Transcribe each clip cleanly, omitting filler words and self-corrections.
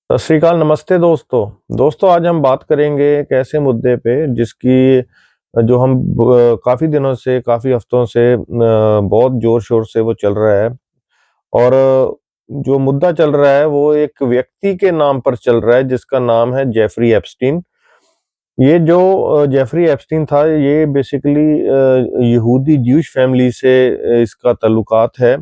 सत श्री अकाल, नमस्ते दोस्तों। आज हम बात करेंगे एक ऐसे मुद्दे पे जिसकी जो हम काफ़ी दिनों से, काफ़ी हफ्तों से बहुत ज़ोर-शोर से वो चल रहा है। और जो मुद्दा चल रहा है वो एक व्यक्ति के नाम पर चल रहा है जिसका नाम है जेफरी एप्स्टीन। ये जो जेफरी एप्स्टीन था, ये बेसिकली यहूदी ज्यूइश फैमिली से इसका ताल्लुकात है।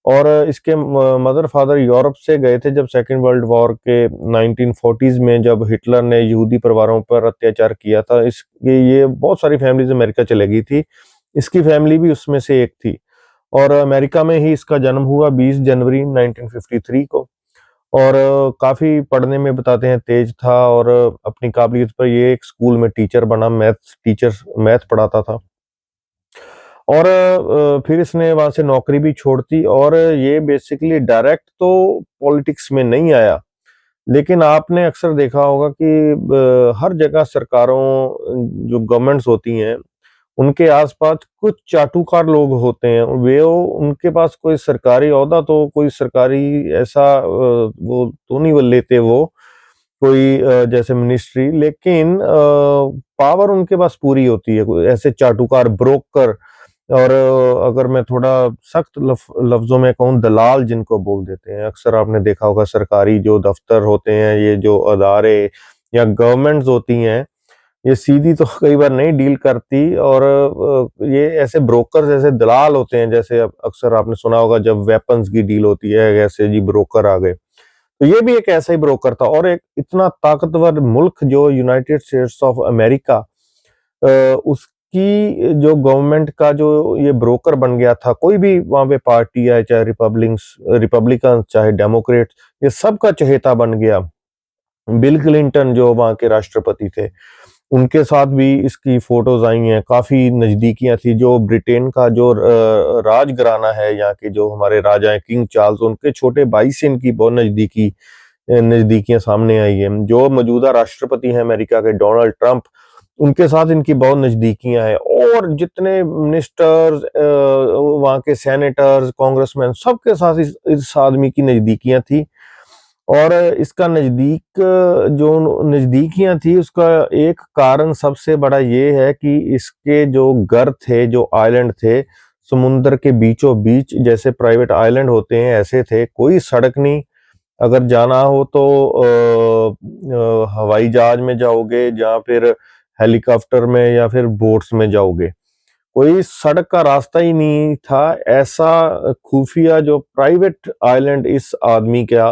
और इसके मदर फादर यूरोप से गए थे जब सेकेंड वर्ल्ड वॉर के 1940s में, जब हिटलर ने यहूदी परिवारों पर अत्याचार किया था। इसके ये बहुत सारी फैमिलीज अमेरिका चले गई थी। इसकी फैमिली भी उसमें से एक थी। और अमेरिका में ही इसका जन्म हुआ 20 जनवरी 1953 को। और काफ़ी पढ़ने में बताते हैं तेज था, और अपनी काबिलियत पर ये एक स्कूल में टीचर बना, मैथ पढ़ाता था। और फिर इसने वहाँ से नौकरी भी छोड़ दी, और ये बेसिकली डायरेक्ट तो पॉलिटिक्स में नहीं आया। लेकिन आपने अक्सर देखा होगा कि हर जगह सरकारों, जो गवर्नमेंट्स होती हैं, उनके आसपास कुछ चाटुकार लोग होते हैं। उनके पास कोई सरकारी ओहदा, तो कोई सरकारी ऐसा वो तो नहीं वो लेते, वो कोई जैसे मिनिस्ट्री, लेकिन पावर उनके पास पूरी होती है। कोई ऐसे चाटुकार ब्रोकर, और अगर मैं थोड़ा सख्त लफ्जों में कहूँ, दलाल जिनको बोल देते हैं। अक्सर आपने देखा होगा सरकारी जो दफ्तर होते हैं, ये जो अदारे या गवर्नमेंट्स होती हैं, ये सीधी तो कई बार नहीं डील करती। और ये ऐसे ब्रोकर्स, ऐसे दलाल होते हैं। जैसे अब अक्सर आपने सुना होगा जब वेपन्स की डील होती है, ऐसे जी ब्रोकर आ गए। तो ये भी एक ऐसा ही ब्रोकर था। और एक इतना ताकतवर मुल्क जो यूनाइटेड स्टेट्स ऑफ अमेरिका, उसकी जो गवर्नमेंट का जो ये ब्रोकर बन गया था, कोई भी वहां पे पार्टी है, चाहे रिपब्लिकन चाहे डेमोक्रेट, ये सबका चहेता बन गया। बिल क्लिंटन जो वहां के राष्ट्रपति थे, उनके साथ भी इसकी फोटोज आई हैं। काफी नजदीकियां थी। जो ब्रिटेन का जो राजघराना है, यहाँ के जो हमारे राजा हैं, किंग चार्ल्स, उनके छोटे भाई से इनकी बहुत नजदीकियां सामने आई हैं। जो मौजूदा राष्ट्रपति हैं अमेरिका के, डोनाल्ड ट्रंप, उनके साथ इनकी बहुत नजदीकियां हैं। और जितने मिनिस्टर्स, वहाँ के सेनेटर्स, कांग्रेसमैन, सबके साथ इस आदमी की नजदीकियां थी। और इसका जो नजदीकियां थी, उसका एक कारण सबसे बड़ा ये है कि इसके जो घर थे, जो आइलैंड थे, समुद्र के बीचों बीच, जैसे प्राइवेट आइलैंड होते हैं ऐसे थे। कोई सड़क नहीं। अगर जाना हो तो हवाई जहाज में जाओगे, या फिर हेलीकॉप्टर में, या फिर बोट्स में जाओगे। कोई सड़क का रास्ता ही नहीं था। ऐसा खुफिया जो प्राइवेट आइलैंड इस आदमी का